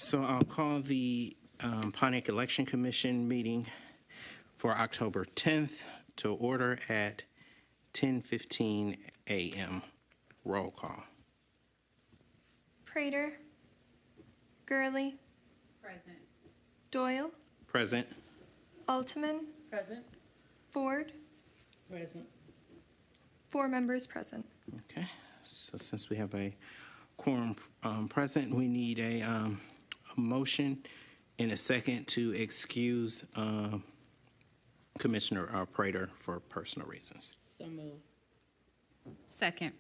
So I'll call the Pontiac Election Commission meeting for October 10th to order at 10:15 a.m. Roll call. Prater. Gurley. Present. Doyle. Present. Altman. Present. Ford. Present. 4 members present. Okay. So since we have a quorum present, we need a motion and a second to excuse Commissioner Prater for personal reasons. So moved. Second.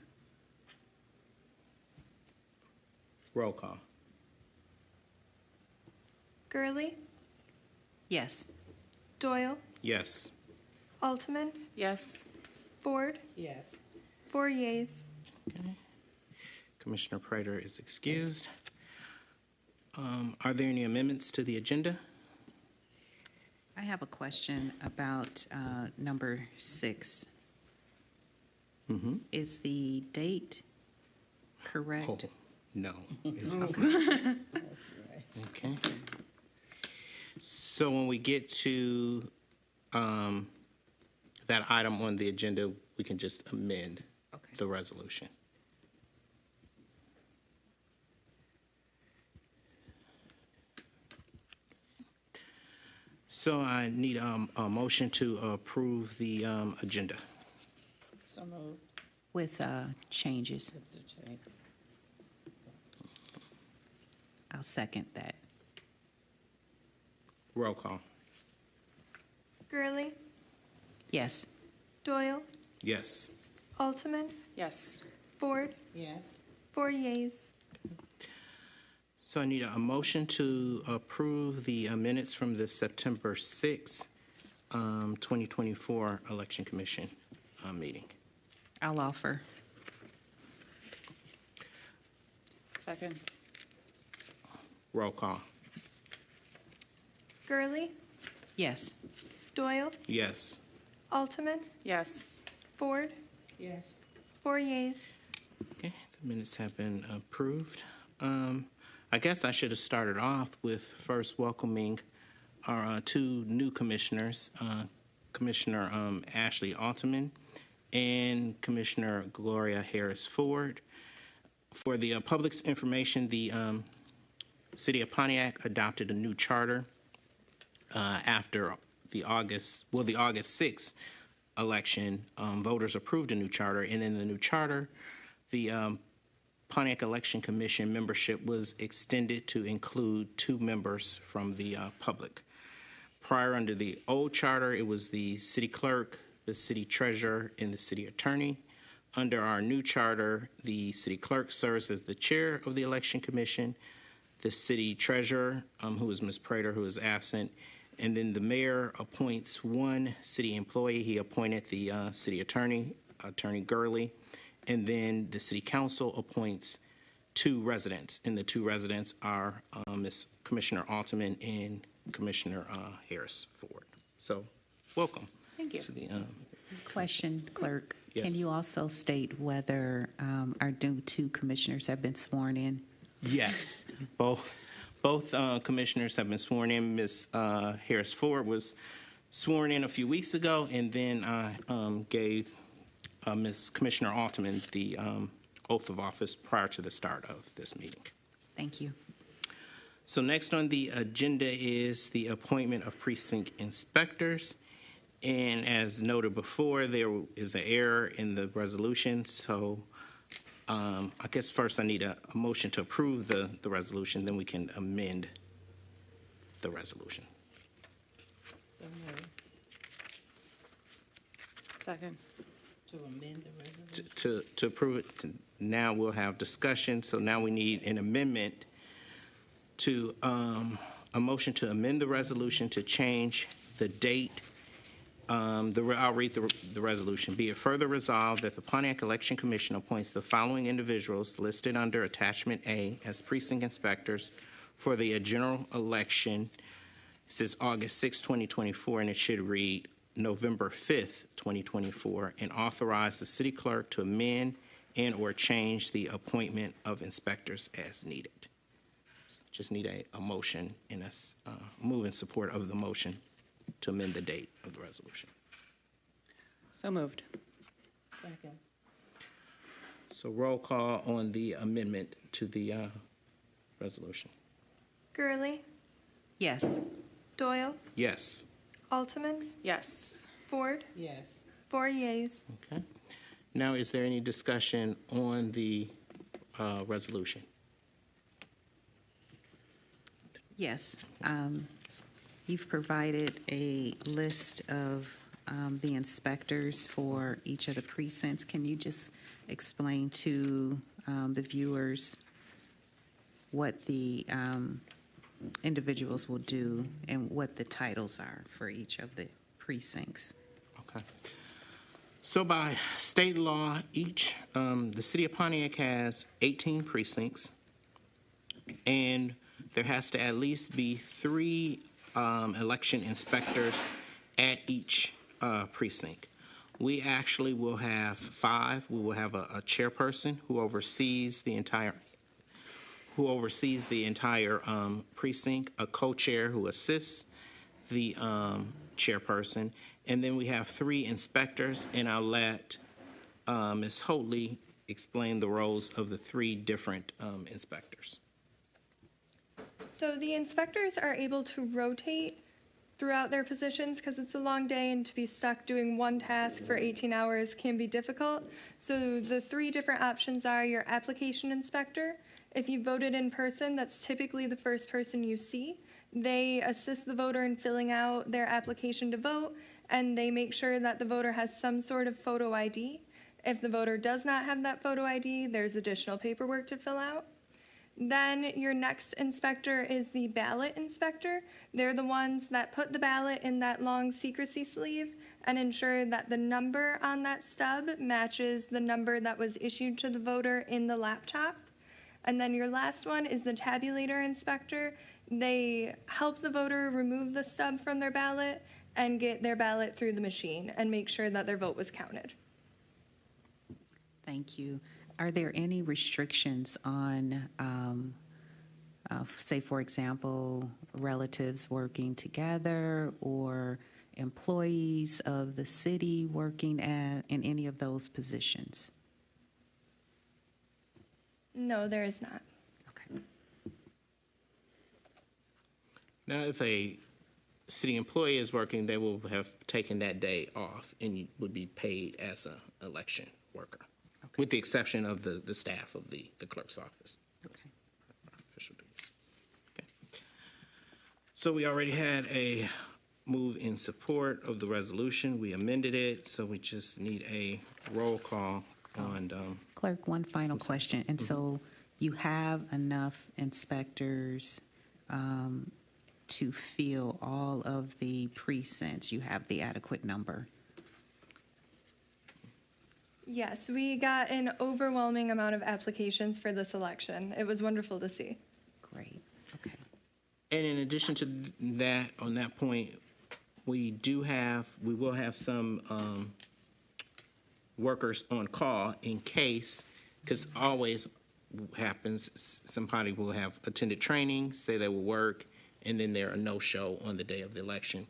Roll call. Gurley. Yes. Doyle. Yes. Altman. Yes. Ford. Yes. 4 yeas. Okay. Commissioner Prater is excused. Are there any amendments to the agenda? I have a question about number 6. Mm-hmm. Is the date correct? Oh, no. That's right. Okay. So when we get to that item on the agenda, we can just amend Okay. the resolution. So I need a motion to approve the agenda. So moved. With changes. With the change. I'll second that. Roll call. Gurley. Yes. Doyle. Yes. Altman. Yes. Ford. Yes. 4 yeas. So I need a motion to approve the minutes from the September 6, 2024 Election Commission meeting. I'll offer. Second. Roll call. Gurley. Yes. Doyle. Yes. Altman. Yes. Ford. Yes. 4 yeas. Okay, the minutes have been approved. I guess I should have started off with first welcoming our 2 new commissioners, Commissioner Ashley Altman and Commissioner Gloria Harris Ford. For the public's information, the City of Pontiac adopted a new charter after the August 6th election. Voters approved a new charter, and in the new charter, the Pontiac Election Commission membership was extended to include 2 members from the public. Prior, under the old charter, it was the city clerk, the city treasurer, and the city attorney. Under our new charter, the city clerk serves as the chair of the election commission, the city treasurer, who is Ms. Prater, who is absent, and then the mayor appoints 1 city employee. He appointed the city attorney, Attorney Gurley, and then the city council appoints 2 residents, and the 2 residents are Ms. Commissioner Altman and Commissioner Harris Ford. So, welcome. Thank you. To the, Question, clerk. Yes. Can you also state whether our new 2 commissioners have been sworn in? yes, both commissioners have been sworn in. Ms. Harris Ford was sworn in a few weeks ago, and then I gave Ms. Commissioner Altman the oath of office prior to the start of this meeting. Thank you. So next on the agenda is the appointment of precinct inspectors. And as noted before, there is an error in the resolution. So I guess first I need a motion to approve the resolution, then we can amend the resolution. So moved. Second. To amend the resolution. To approve it, now we'll have discussion. So now we need an amendment to a motion to amend the resolution to change the date. I'll read the resolution. Be it further resolved that the Pontiac Election Commission appoints the following individuals listed under Attachment A as precinct inspectors for the general election. This is August 6, 2024, and it should read November 5th, 2024, and authorize the city clerk to amend and/or change the appointment of inspectors as needed. just need a motion and move in support of the motion to amend the date of the resolution. So moved. Second. So roll call on the amendment to the resolution. Gurley, Yes. Doyle, Yes. Altman, Yes. Ford, Yes. 4 yeas. Okay. Now, is there any discussion on the resolution? Yes. You've provided a list of the inspectors for each of the precincts. Can you just explain to the viewers what the individuals will do and what the titles are for each of the precincts? Okay. So by state law, the city of Pontiac has 18 precincts, and there has to at least be 3 election inspectors at each precinct. We actually will have 5. We will have a chairperson who oversees the entire precinct, a co-chair who assists the chairperson, and then we have 3 inspectors, and I'll let Ms. Hoadley explain the roles of the 3 different inspectors. So the inspectors are able to rotate throughout their positions because it's a long day and to be stuck doing one task for 18 hours can be difficult. So the 3 different options are your application inspector. If you voted in person, that's typically the first person you see. They assist the voter in filling out their application to vote, and they make sure that the voter has some sort of photo ID. If the voter does not have that photo ID, there's additional paperwork to fill out. Then your next inspector is the ballot inspector. They're the ones that put the ballot in that long secrecy sleeve and ensure that the number on that stub matches the number that was issued to the voter in the laptop. And then your last one is the tabulator inspector. They help the voter remove the stub from their ballot and get their ballot through the machine and make sure that their vote was counted. Thank you. Are there any restrictions on, say, for example, relatives working together or employees of the city working in any of those positions? No, there is not. Okay. Now, if a city employee is working, they will have taken that day off and you would be paid as an election worker, with the exception of the staff of the clerk's office. Okay. Official duties. Okay. So we already had a move in support of the resolution. We amended it, so we just need a roll call on. Clerk, one final question. And so you have enough inspectors to fill all of the precincts? You have the adequate number? Yes, we got an overwhelming amount of applications for this election. It was wonderful to see. Great. Okay. And in addition to that, on that point, we will have some workers on call in case, because always happens, somebody will have attended training, say they will work, and then they're a no-show on the day of the election.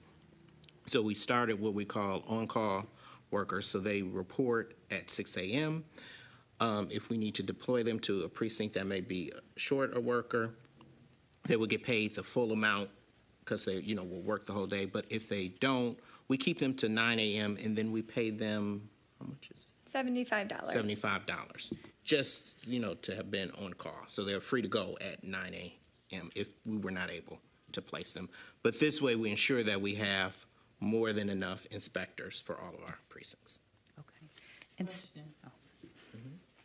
So we started what we call on-call workers, so they report at 6 a.m. If we need to deploy them to a precinct that may be short a worker, they will get paid the full amount because they, will work the whole day. But if they don't, we keep them to 9 a.m. and then we pay them, how much is it? $75. $75, just, to have been on call. So they're free to go at 9 a.m. if we were not able to place them. But this way, we ensure that we have more than enough inspectors for all of our precincts. Okay. And Question.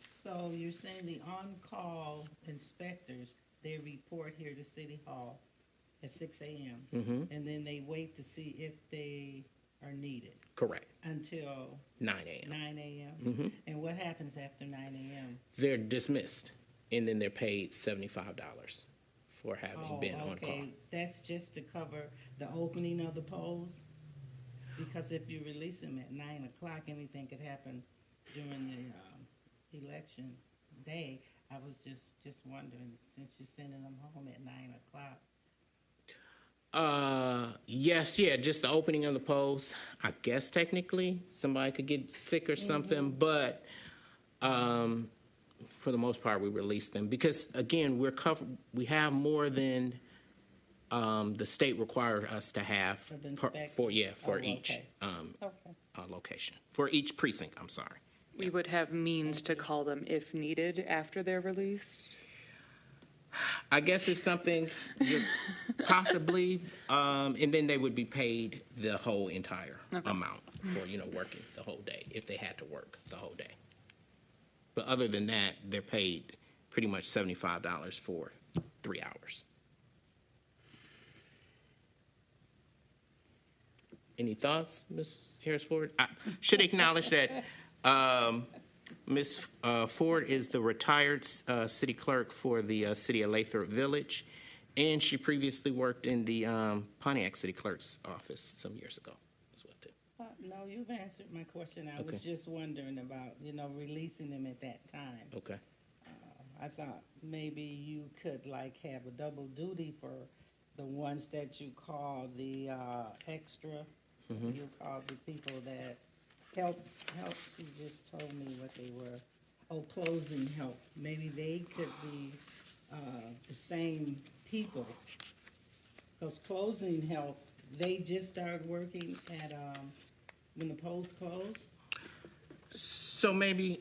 So you're saying the on-call inspectors, they report here to City Hall at 6 a.m. And then they wait to see if they are needed Correct. until 9 a.m. 9 a.m. And what happens after 9 a.m.? They're dismissed, and then they're paid $75 for having been on call. That's just to cover the opening of the polls? Because if you release them at 9 o'clock, anything could happen during the election day. I was just wondering, since you're sending them home at 9 o'clock. Yes, yeah, just the opening of the polls. I guess technically somebody could get sick or something, but for the most part, we release them because again, we have more than the state required us to have For the inspectors? for Oh, each okay. location, for each precinct. I'm sorry. We would have means to call them if needed after they're released. I guess if something, possibly, and then they would be paid the whole entire amount for, working the whole day, if they had to work the whole day. But other than that, they're paid pretty much $75 for 3 hours. Any thoughts, Ms. Harris-Ford? I should acknowledge that Ms. Ford is the retired city clerk for the city of Lathrop Village, and she previously worked in the Pontiac city clerk's office some years ago as well, too. No, you've answered my question. I Okay. was just wondering about, releasing them at that time. Okay. I thought maybe you could like have a double duty for the ones that you call the extra. You call the people that help, she just told me what they were. Oh, closing help. Maybe they could be the same people. Because closing help, they just started working at, when the polls close. So maybe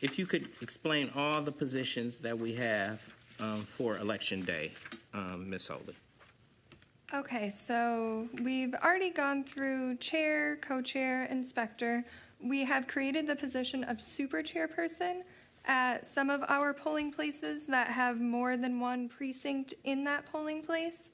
if you could explain all the positions that we have for Election Day, Ms. Holy. Okay, so we've already gone through chair, co-chair, inspector. We have created the position of super chairperson at some of our polling places that have more than one precinct in that polling place.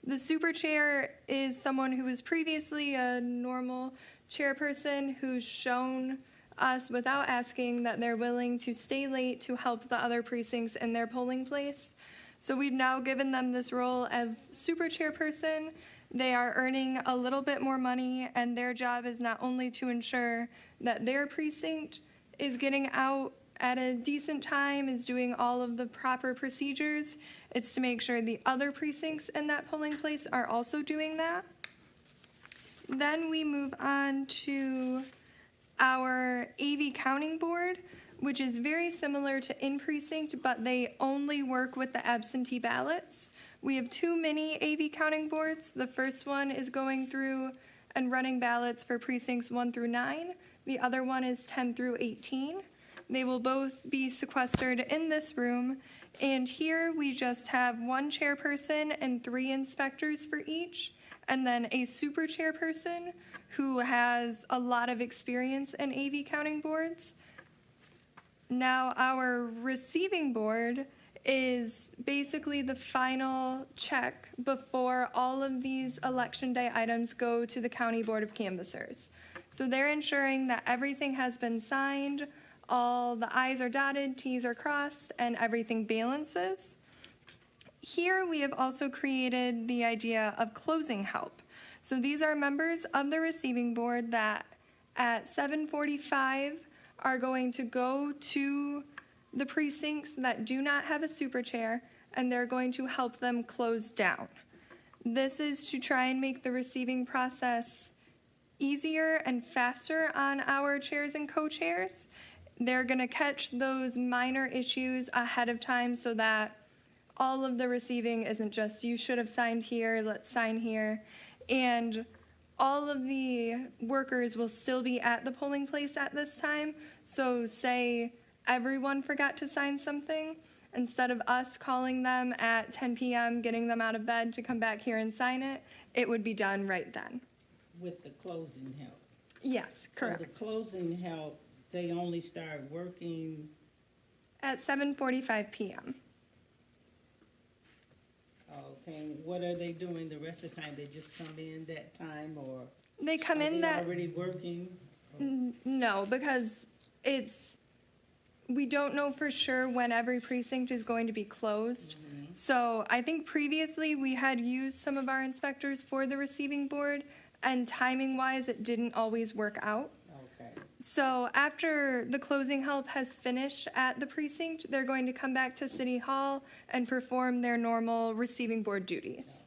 The super chair is someone who was previously a normal chairperson who's shown us without asking that they're willing to stay late to help the other precincts in their polling place. So we've now given them this role of super chairperson. They are earning a little bit more money, and their job is not only to ensure that their precinct is getting out at a decent time, is doing all of the proper procedures, it's to make sure the other precincts in that polling place are also doing that. Then we move on to our AV counting board, which is very similar to in-precinct, but they only work with the absentee ballots. We have 2 mini AV counting boards. The first one is going through and running ballots for precincts 1 through 9. The other one is 10 through 18. They will both be sequestered in this room. And here we just have 1 chairperson and 3 inspectors for each, and then a super chairperson who has a lot of experience in AV counting boards. Now, our receiving board is basically the final check before all of these election day items go to the County Board of Canvassers. So they're ensuring that everything has been signed, all the I's are dotted, T's are crossed, and everything balances. Here we have also created the idea of closing help. So these are members of the receiving board that at 7:45 are going to go to the precincts that do not have a super chair, and they're going to help them close down. This is to try and make the receiving process easier and faster on our chairs and co-chairs. They're going to catch those minor issues ahead of time so that all of the receiving isn't just, you should have signed here, let's sign here. And all of the workers will still be at the polling place at this time. So say everyone forgot to sign something, instead of us calling them at 10 p.m., getting them out of bed to come back here and sign it, it would be done right then. With the closing help. Yes, correct. So the closing help, they only start working. At 7:45 p.m. Okay, what are they doing the rest of the time? They just come in that time, or They come are in they that already working? No, because we don't know for sure when every precinct is going to be closed. So I think previously we had used some of our inspectors for the receiving board, and timing-wise, it didn't always work out. Okay. So after the closing help has finished at the precinct, they're going to come back to City Hall and perform their normal receiving board duties.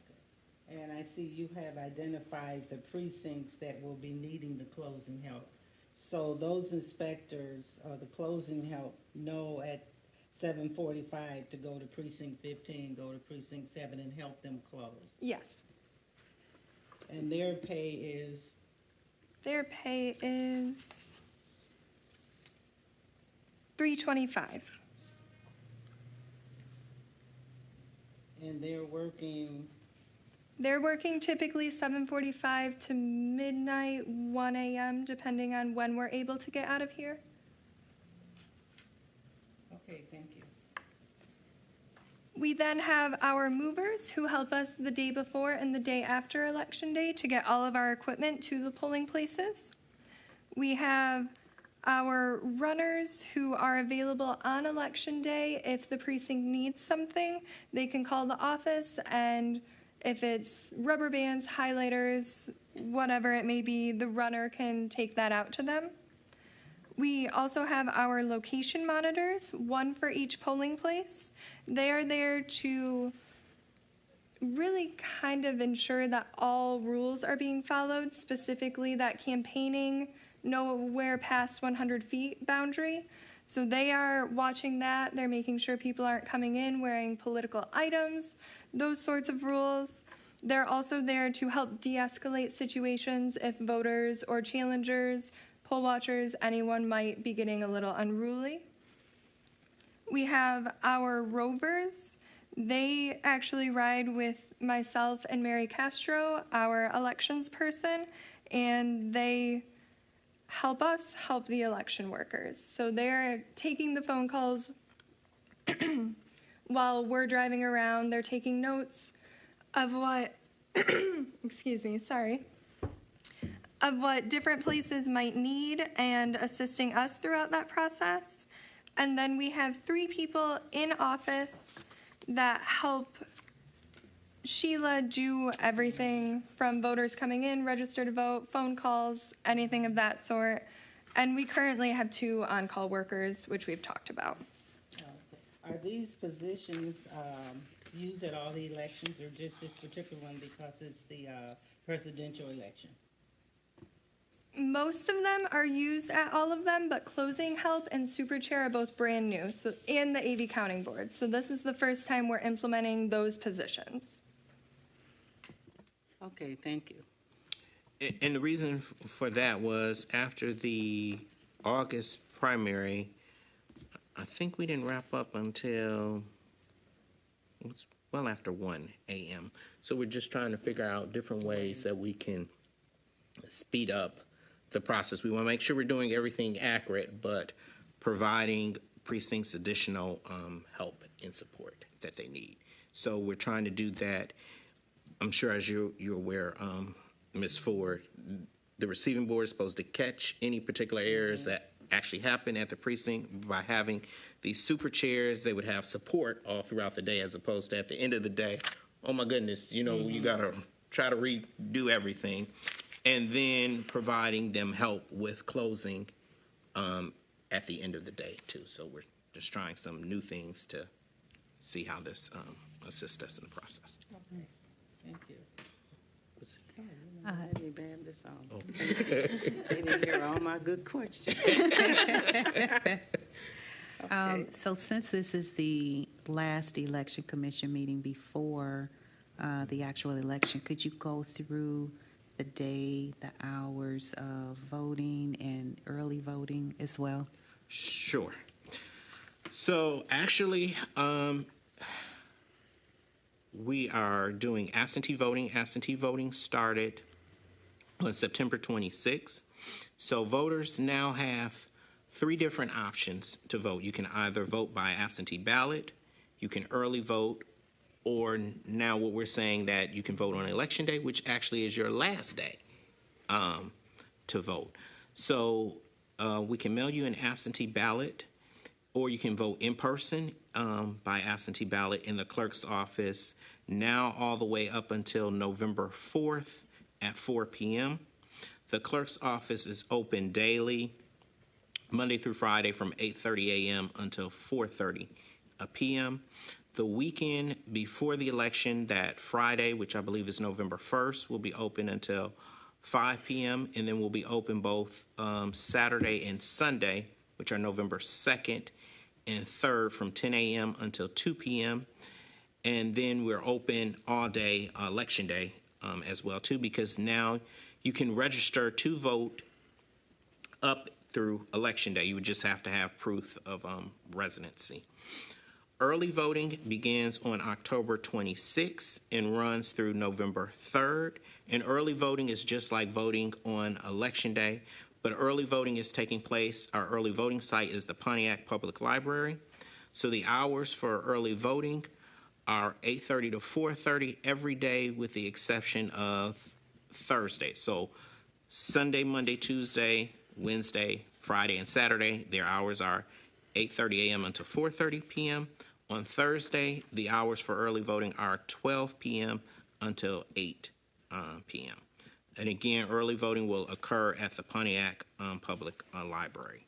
And I see you have identified the precincts that will be needing the closing help. So those inspectors, the closing help, know at 7:45 to go to precinct 15, go to precinct 7 and help them close. Yes. And their pay is, Their pay is $325. and they're working, They're working typically 7:45 to midnight, 1 a.m., depending on when we're able to get out of here. okay, thank you. We then have our movers who help us the day before and the day after Election Day to get all of our equipment to the polling places. We have our runners who are available on Election Day. If the precinct needs something, they can call the office, and if it's rubber bands, highlighters, whatever it may be, the runner can take that out to them. We also have our location monitors, one for each polling place. They are there to really kind of ensure that all rules are being followed, specifically that campaigning nowhere past 100 feet boundary. So they are watching that. They're making sure people aren't coming in wearing political items, those sorts of rules. They're also there to help de-escalate situations if voters or challengers, poll watchers, anyone might be getting a little unruly. We have our rovers. They actually ride with myself and Mary Castro, our elections person, and they help us help the election workers. So they're taking the phone calls while we're driving around. They're taking notes of what, excuse me, sorry, of what different places might need and assisting us throughout that process. And then we have 3 people in office that help Sheila do everything from voters coming in, register to vote, phone calls, anything of that sort. And we currently have 2 on-call workers, which we've talked about. Are these positions used at all the elections or just this particular one because it's the presidential election? Most of them are used at all of them, but closing help and super chair are both brand new, so and the AV counting board. So this is the first time we're implementing those positions. Okay, thank you. And the reason for that was after the August primary, I think we didn't wrap up until, it was well after 1 a.m. So we're just trying to figure out different ways that we can speed up the process. We want to make sure we're doing everything accurate, but providing precincts additional help and support that they need. So we're trying to do that. I'm sure as you're aware, Ms. Ford, the receiving board is supposed to catch any particular errors that actually happen at the precinct. By having these super chairs, they would have support all throughout the day, as opposed to at the end of the day, oh my goodness, you know, you gotta try to redo everything. And then providing them help with closing at the end of the day too. So we're just trying some new things to see how this assists us in the process. Okay, thank you. I didn't ban this on. They didn't hear all my good questions. Okay. So since this is the last election commission meeting before the actual election, could you go through the day, the hours of voting and early voting as well? Sure. So actually, we are doing absentee voting. Absentee voting started on September 26th. So voters now have 3 different options to vote. You can either vote by absentee ballot, you can early vote, or now what we're saying that you can vote on election day, which actually is your last day to vote. So we can mail you an absentee ballot, or you can vote in person by absentee ballot in the clerk's office now all the way up until November 4th at 4 p.m. The clerk's office is open daily Monday through Friday from 8:30 a.m. until 4:30 p.m. The weekend before the election, that Friday, which I believe is November 1st, will be open until 5 p.m. and then we'll be open both Saturday and Sunday, which are November 2nd and 3rd from 10 a.m. until 2 p.m. And then we're open all day, Election Day as well too, because now you can register to vote up through Election Day. You would just have to have proof of residency. Early voting begins on October 26th and runs through November 3rd. And early voting is just like voting on Election Day, but early voting is taking place, our early voting site is the Pontiac Public Library. So the hours for early voting are 8:30 to 4:30 every day with the exception of Thursday. So Sunday, Monday, Tuesday, Wednesday, Friday, and Saturday, their hours are 8:30 a.m. until 4:30 p.m. On Thursday, the hours for early voting are 12 p.m. until 8 p.m. And again, early voting will occur at the Pontiac Public Library.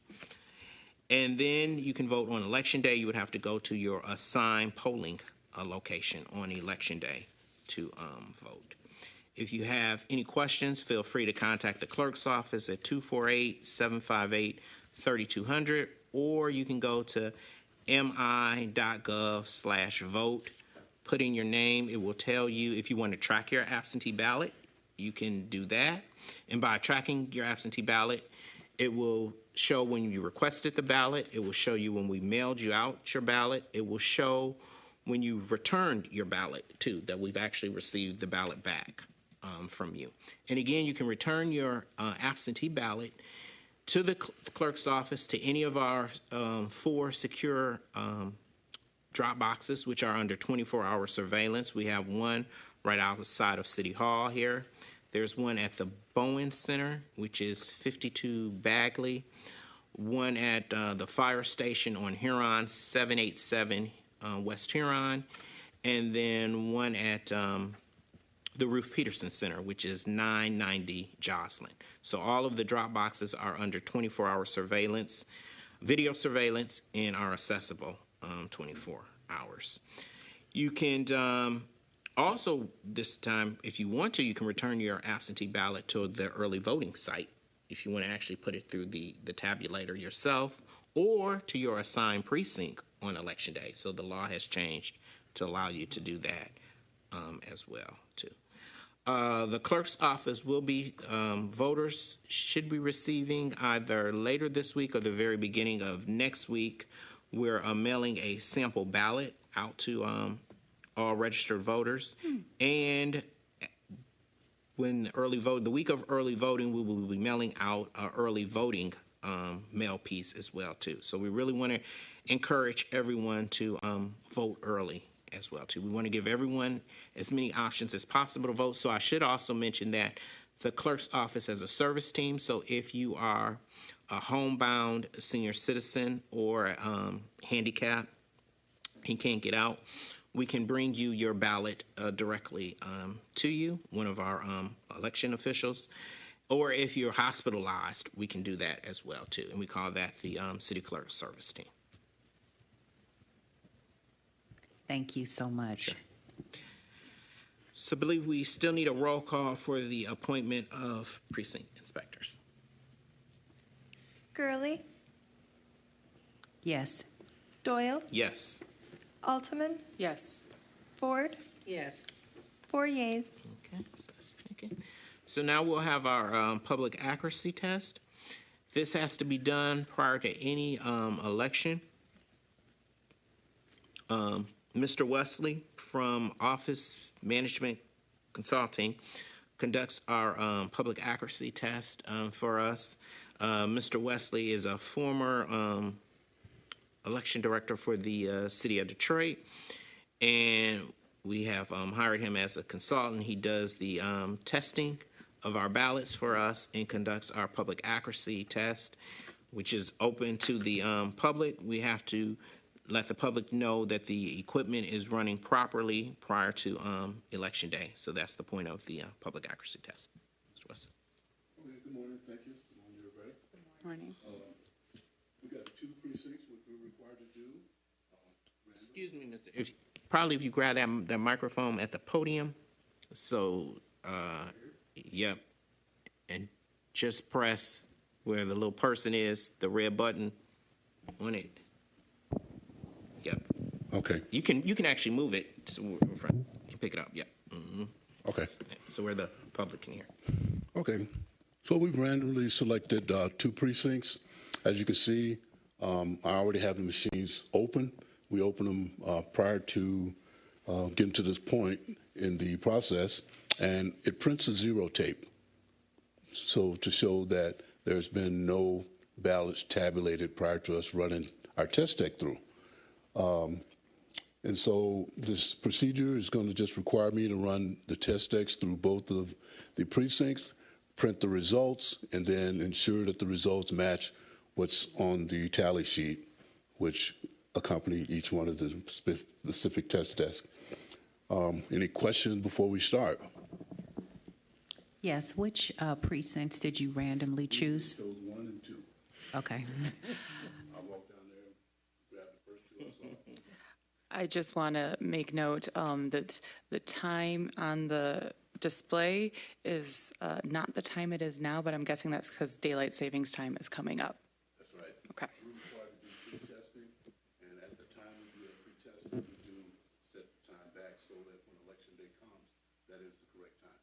And then you can vote on Election Day. You would have to go to your assigned polling location on Election Day to vote. If you have any questions, feel free to contact the clerk's office at 248-758-3200, or you can go to mi.gov/vote. Put in your name. It will tell you if you want to track your absentee ballot, you can do that. And by tracking your absentee ballot, it will show when you requested the ballot. It will show you when we mailed you out your ballot. It will show when you returned your ballot, too, that we've actually received the ballot back from you. And again, you can return your absentee ballot to the clerk's office, to any of our 4 secure drop boxes, which are under 24-hour surveillance. We have one right outside of City Hall here. There's one at the Bowen Center, which is 52 Bagley. One at the fire station on Huron, 787 West Huron. And then one at the Ruth Peterson Center, which is 990 Joslin. So all of the drop boxes are under 24-hour surveillance, video surveillance, and are accessible 24 hours. You can also, this time, if you want to, you can return your absentee ballot to the early voting site if you want to actually put it through the tabulator yourself, or to your assigned precinct on Election Day. So the law has changed to allow you to do that as well, too. The clerk's office will be, voters should be receiving either later this week or the very beginning of next week. We're mailing a sample ballot out to all registered voters. And when the week of early voting, we will be mailing out an early voting mail piece as well, too. So we really want to encourage everyone to vote early as well, too. We want to give everyone as many options as possible to vote. So I should also mention that the clerk's office has a service team. So if you are a homebound senior citizen or handicapped and can't get out, we can bring you your ballot directly to you, one of our election officials. Or if you're hospitalized, we can do that as well, too. And we call that the city clerk service team. Thank you so much. Sure. So I believe we still need a roll call for the appointment of precinct inspectors. Gurley, Yes. Doyle, Yes. Altman, Yes. Ford, Yes. 4 yeas. Okay, so that's taken. So now we'll have our public accuracy test. This has to be done prior to any election. Mr. Wesley from Office Management Consulting conducts our public accuracy test for us. Mr. Wesley is a former election director for the city of Detroit, and we have hired him as a consultant. He does the testing of our ballots for us and conducts our public accuracy test, which is open to the public. We have to let the public know that the equipment is running properly prior to Election Day. So that's the point of the public accuracy test. Mr. Wesley. Okay, good morning, thank you. Good morning, everybody. Morning. got 2 precincts, which we're required to do. Excuse me, Mr. If you grab that microphone at the podium, so, yep, and just press where the little person is, the red button on it. Yep. Okay, You can actually move it to in front. You can pick it up. Yep. okay, So where the public can hear. okay. So we've randomly selected 2 precincts. As you can see, I already have the machines open. We open them prior to getting to this point in the process, and it prints a 0 tape. So to show that there's been no ballots tabulated prior to us running our test deck through. And so this procedure is going to just require me to run the test decks through both of the precincts, print the results, and then ensure that the results match what's on the tally sheet, which accompany each one of the specific test desks. Any questions before we start? Yes, which precincts did you randomly choose? Chose 1 and 2. Okay. I walked down there, grabbed the first 2 I saw. I just want to make note that the time on the display is not the time it is now, but I'm guessing that's because daylight savings time is coming up. That's right. Okay. We're required to do pre-testing, and at the time we do that pre-testing, we do set the time back so that when election day comes, that is the correct time.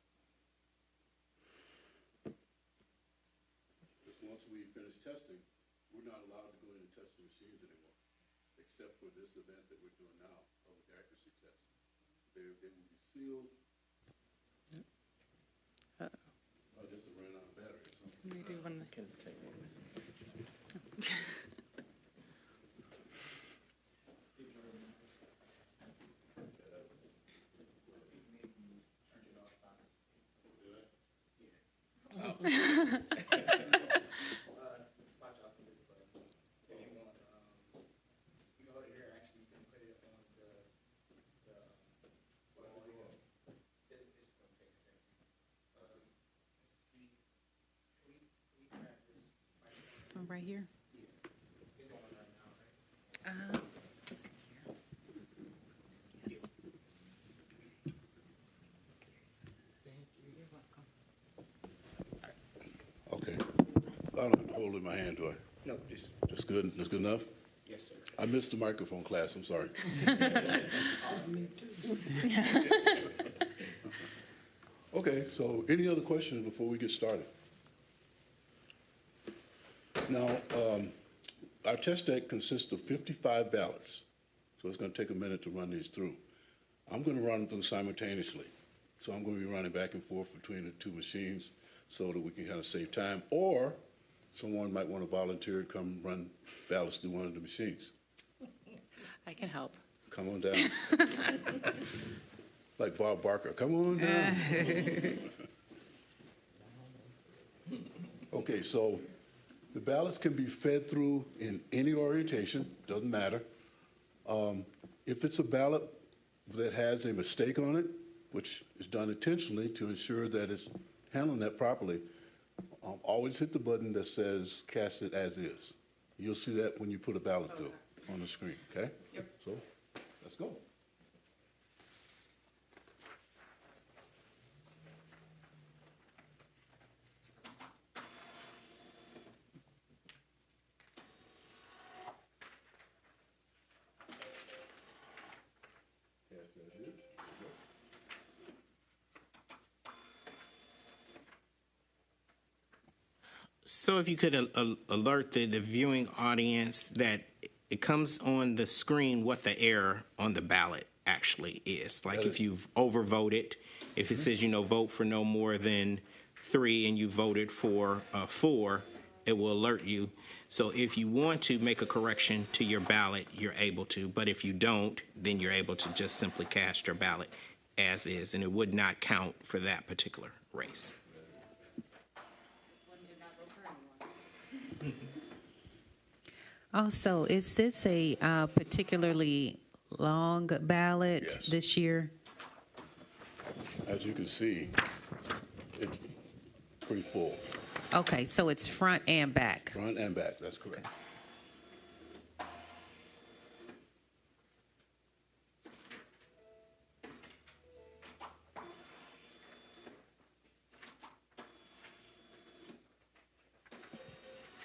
Because once we finish testing, we're not allowed to go in and touch the machines anymore, except for this event that we're doing now, public accuracy test. They will be sealed. I guess it ran out of battery or something. Maybe one. This one right here? Let's see here. Yes. Okay. I don't have to hold it in my hand, do I? No, just, Just good? That's good enough? yes, sir. I missed the microphone class, I'm sorry. Okay, so any other questions before we get started? Now, our test deck consists of 55 ballots, so it's going to take a minute to run these through. I'm going to run them through simultaneously, so I'm going to be running back and forth between the 2 machines so that we can kind of save time, or someone might want to volunteer to come run ballots through one of the machines. I can help. Come on down. Like Bob Barker, come on down. Okay, so the ballots can be fed through in any orientation, doesn't matter. If it's a ballot that has a mistake on it, which is done intentionally to ensure that it's handling that properly, always hit the button that says cast it as is. You'll see that when you put a ballot through on the screen, okay? Yep. So, let's go. So if you could alert the viewing audience that it comes on the screen what the error on the ballot actually is. Like if you've overvoted, if it says, vote for no more than 3 and you voted for 4, it will alert you. So if you want to make a correction to your ballot, you're able to. But if you don't, then you're able to just simply cast your ballot as is, and it would not count for that particular race. Also, is this a particularly long ballot Yes. this year? As you can see, it's pretty full, Okay, so it's front and back. front and back, that's correct.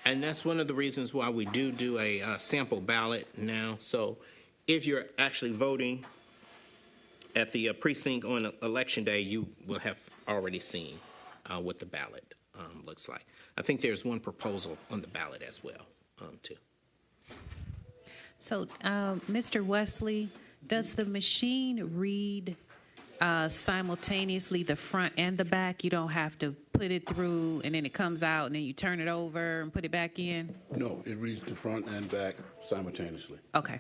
And that's one of the reasons why we do a sample ballot now. So if you're actually voting at the precinct on election day, you will have already seen what the ballot looks like. I think there's one proposal on the ballot as well, too. So, Mr. Wesley, does the machine read simultaneously the front and the back? You don't have to put it through and then it comes out and then you turn it over and put it back in? No, it reads the front and back simultaneously. Okay.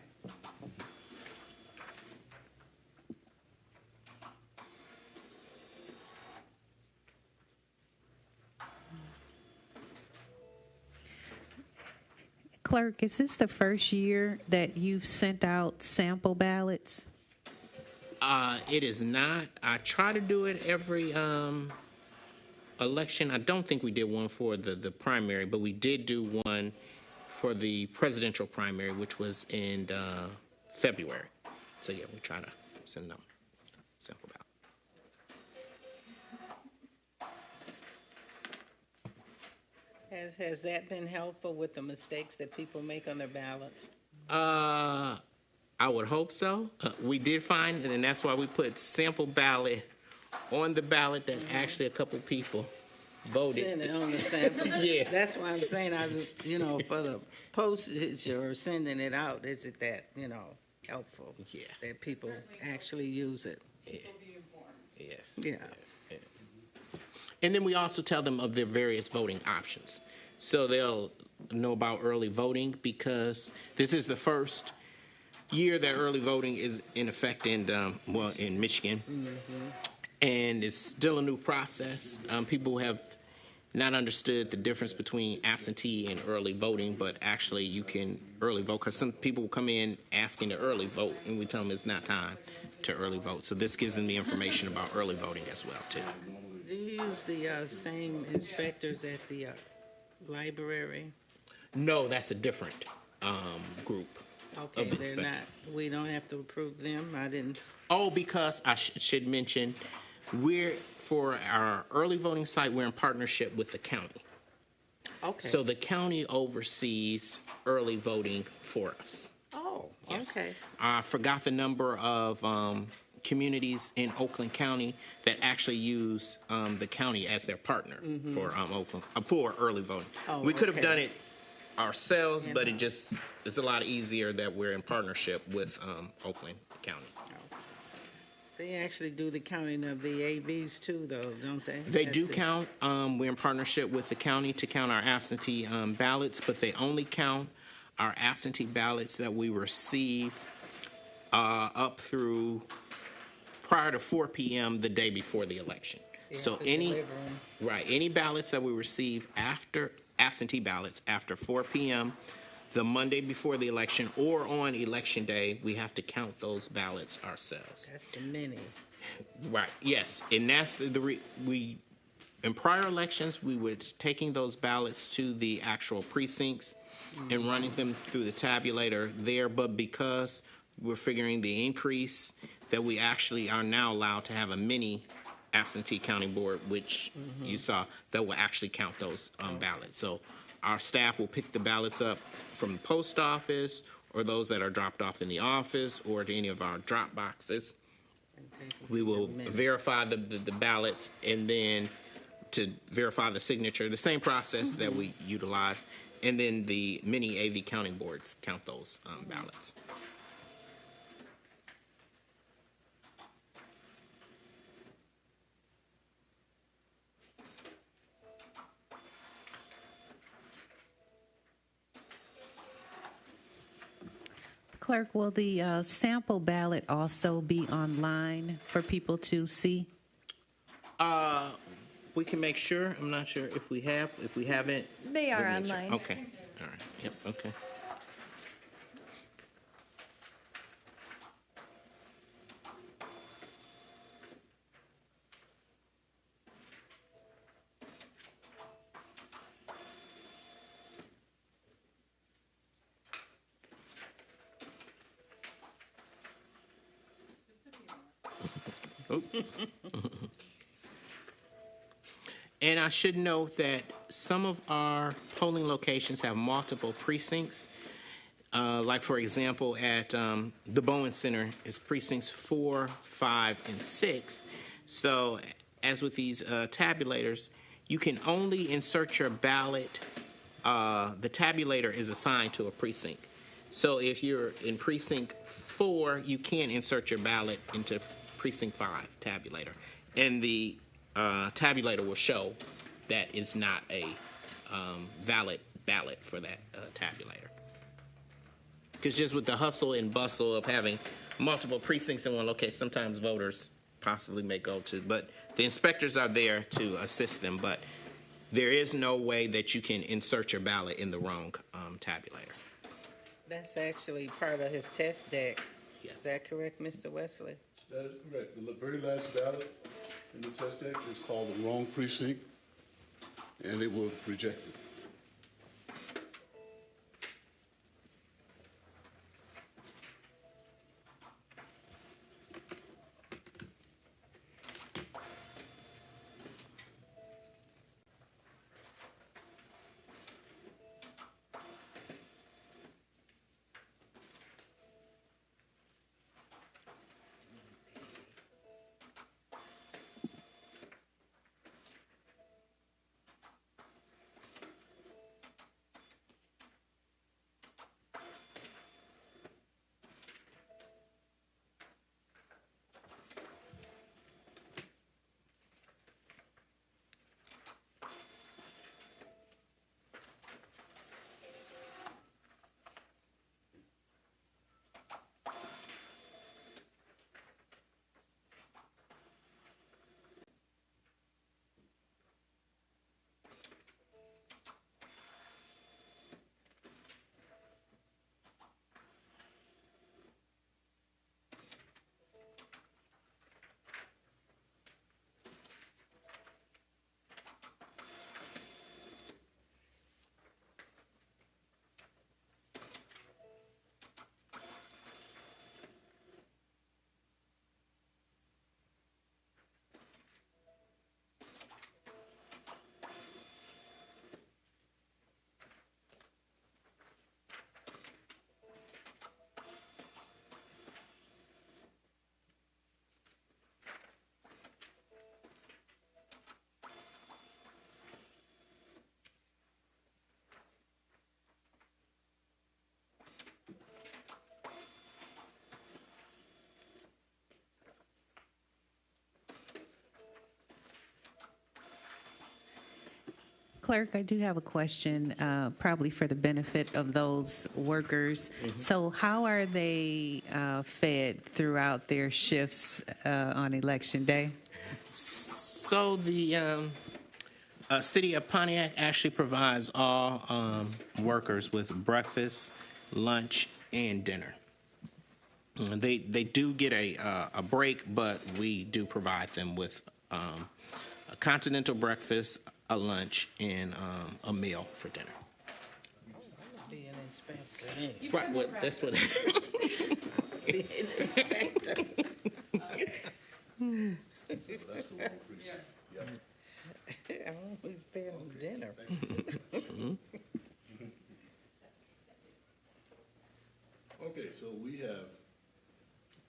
Clerk, is this the first year that you've sent out sample ballots? It is not. I try to do it every election. I don't think we did one for the primary, but we did do one for the presidential primary, which was in February. So yeah, we try to send them sample ballot. Has that been helpful with the mistakes that people make on their ballots? I would hope so. We did find, and that's why we put sample ballot on the ballot that actually a couple people voted. Send it on the sample? Yeah. That's why I'm saying, I was, for the postage or sending it out, is it that, helpful? Yeah. That people actually use it? Yes. Yeah. And then we also tell them of their various voting options. So they'll know about early voting because this is the first year that early voting is in effect in Michigan. And it's still a new process. People have not understood the difference between absentee and early voting, but actually you can early vote because some people will come in asking to early vote and we tell them it's not time to early vote. So this gives them the information about early voting as well too. Do you use the same inspectors at the library? No, that's a different group. Okay, Of they're inspector. not, we don't have to approve them? I didn't, Oh, because I should mention, for our early voting site, we're in partnership with the county. okay. So the county oversees early voting for us. Oh, Yes. okay. I forgot the number of communities in Oakland County that actually use the county as their partner for Oakland for early voting. Oh, We could have okay. done it ourselves, but Yeah. it's a lot easier that we're in partnership with Oakland County. They actually do the counting of the AVs too, though, don't they? They At do the- count. We're in partnership with the county to count our absentee ballots, but they only count our absentee ballots that we receive up through prior to 4 p.m. the day before the election. They So have to any deliver 'em. any ballots that we receive after absentee ballots after 4 p.m. the Monday before the election or on election day, we have to count those ballots ourselves. That's the mini. Right, yes, and that's we, in prior elections, we were taking those ballots to the actual precincts and running them through the tabulator there, but because we're figuring the increase, that we actually are now allowed to have a mini absentee counting board, which you saw, that will actually count those ballots. So our staff will pick the ballots up from the post office or those that are dropped off in the office or to any of our drop boxes. And take 'em We to will the mini. verify the ballots and then to verify the signature, the same process that we utilize. And then the mini AV counting boards count those ballots. Clerk, will the sample ballot also be online for people to see? We can make sure. I'm not sure if we haven't. They are we'll make sure. online. Okay, all right, yep, okay. And I should note that some of our polling locations have multiple precincts. Like, for example, at the Bowen Center, it's precincts 4, 5, and 6. So, as with these tabulators, you can only insert your ballot. The tabulator is assigned to a precinct. So, if you're in precinct 4, you can't insert your ballot into precinct 5 tabulator, and the tabulator will show that it's not a valid ballot for that tabulator. Because just with the hustle and bustle of having multiple precincts in one location, sometimes voters possibly may go to, but the inspectors are there to assist them, but there is no way that you can insert your ballot in the wrong tabulator. That's actually part of his test deck. Yes. Is that correct, Mr. Wesley? That is correct. The very last ballot in the test deck is called the wrong precinct, and it will reject it. Clerk, I do have a question, probably for the benefit of those workers. So how are they fed throughout their shifts on Election Day? So the city of Pontiac actually provides all workers with breakfast, lunch, and dinner. They do get a break, but we do provide them with a continental breakfast, a lunch, and a meal for dinner. Be an inspector. ain't you? Right. What? That's what. Be an inspector. I'm always fed on dinner. Okay, so we have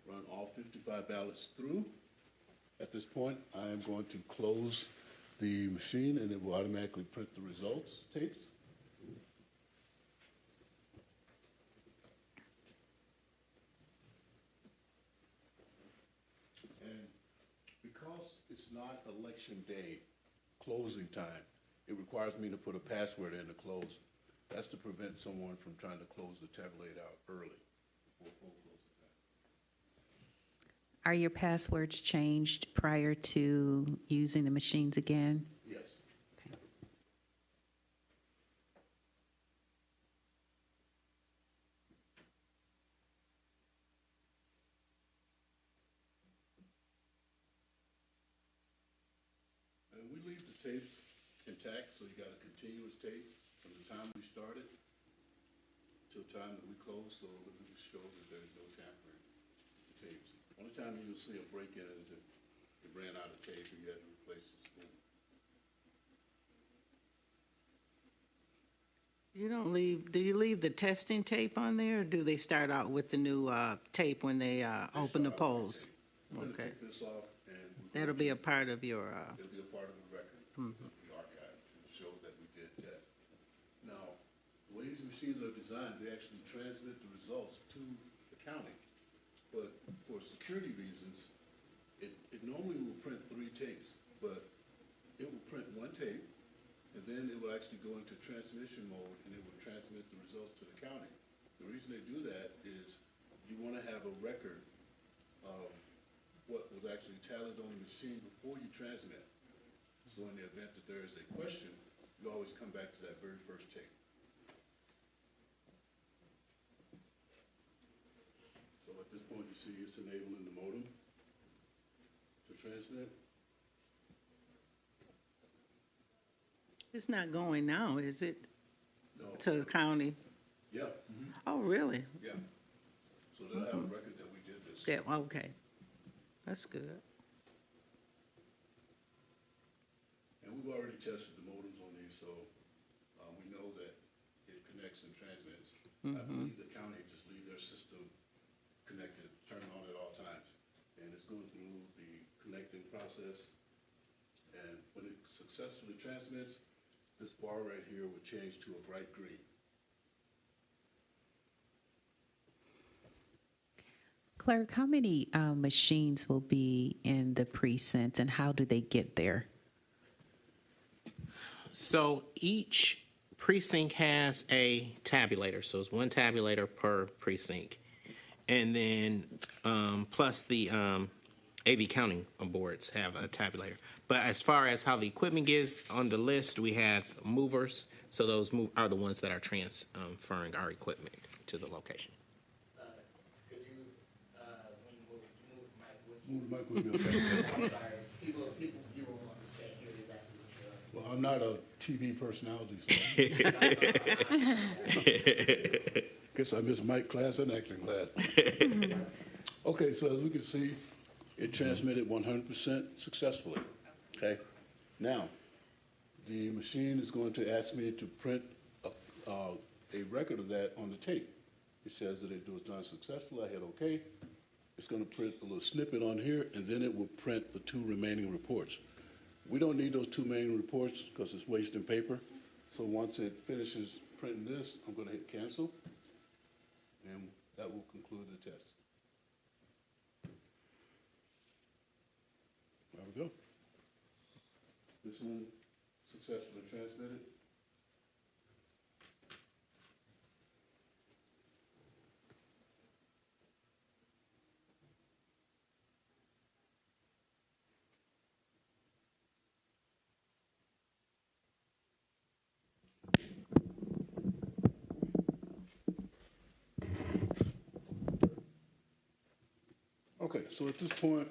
run all 55 ballots through. At this point, I am going to close the machine, and it will automatically print the results tapes. And because it's not election day closing time, it requires me to put a password in to close. That's to prevent someone from trying to close the tabulate out early before poll closing time. Are your passwords changed prior to using the machines again? Yes. And we leave the tape intact, so you got a continuous tape from the time we started till the time that we close, so it will show that there's no tampering with the tapes. Only time you'll see a break in it is if it ran out of tape and you had to replace the spool. You don't leave, do you leave the testing tape on there, or do they start out with the new tape when they open the polls? We're gonna Okay. take this off and That'll be a part of your, it'll be a part of the record, the archive, to show that we did test. Now, the way these machines are designed, they actually transmit the results to the county. But for security reasons, it normally will print 3 tapes, but it will print 1 tape, and then it will actually go into transmission mode, and it will transmit the results to the county. The reason they do that is you want to have a record of what was actually tallied on the machine before you transmit. So in the event that there is a question, you always come back to that very first tape. So at this point, you see it's enabling the modem to transmit. it's not going now, is it, No. to the county? Yeah, Oh, really? yeah. So they'll have a record that we did this. Yeah, okay. That's good. And we've already tested the modems on these, so we know that it connects and transmits. I believe the county just leave their system connected, turn on at all times. And it's going through the connecting process. And when it successfully transmits, this bar right here will change to a bright green. Clerk, how many machines will be in the precincts, and how do they get there? So each precinct has a tabulator, so it's 1 tabulator per precinct. And then, plus the AV counting boards have a tabulator. But as far as how the equipment gets on the list, we have movers. So those are the ones that are transferring our equipment to the location. Could you, when you move the mic, would Move the mic with me, okay? I'm sorry, people can't hear exactly what you're. Well, I'm not a TV personality, so. Guess I missed mic class and acting class. Okay, so as we can see, it transmitted 100% successfully, okay? Now, the machine is going to ask me to print a record of that on the tape. It says that it was done successfully, I hit okay. It's gonna print a little snippet on here, and then it will print the 2 remaining reports. We don't need those 2 remaining reports because it's wasting paper. So once it finishes printing this, I'm gonna hit cancel, and that will conclude the test. There we go. This one successfully transmitted. Okay, so at this point,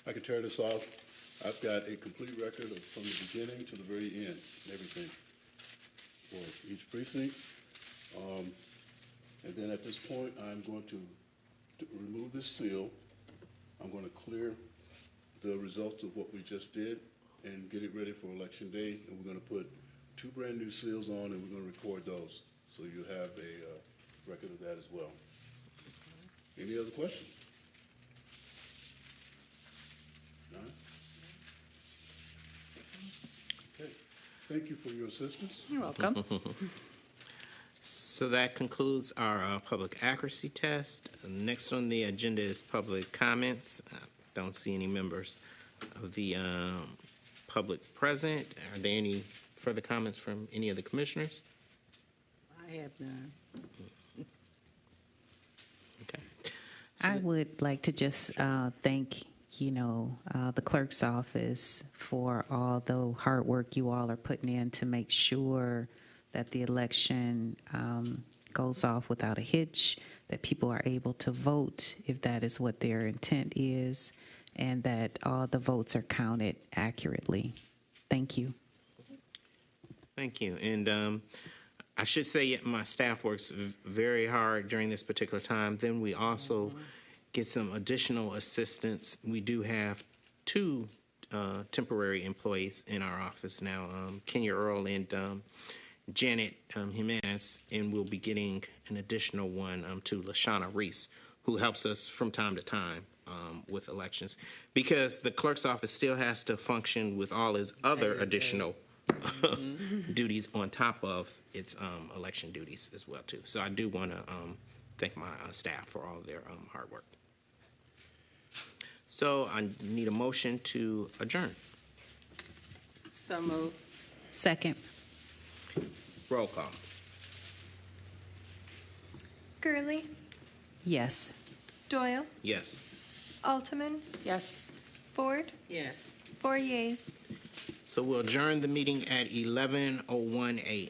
I can tear this off. I've got a complete record of from the beginning to the very end, everything for each precinct. And then at this point, I'm going to remove this seal. I'm going to clear the results of what we just did and get it ready for Election Day. And we're going to put 2 brand-new seals on, and we're going to record those. So you have a record of that as well. Any other questions? None? Okay. Thank you for your assistance. You're welcome. So that concludes our public accuracy test. Next on the agenda is public comments. I don't see any members of the public present. Are there any further comments from any of the commissioners? I have none. Okay. I would like to just thank, the clerk's office for all the hard work you all are putting in to make sure that the election goes off without a hitch, that people are able to vote if that is what their intent is, and that all the votes are counted accurately. Thank you. Thank you. And I should say my staff works very hard during this particular time. Then we also get some additional assistance. We do have 2 temporary employees in our office now, Kenya Earl and Janet Jimenez, and we'll be getting an additional one to LaShawna Reese, who helps us from time to time with elections, because the clerk's office still has to function with all his other additional duties on top of its election duties as well too. So I do want to thank my staff for all their hard work. So I need a motion to adjourn. So moved. Second. Roll call. Gurley, Yes. Doyle, Yes. Altman, Yes. Ford, Yes. 4 yeas. So we'll adjourn the meeting at 11:01 a.m.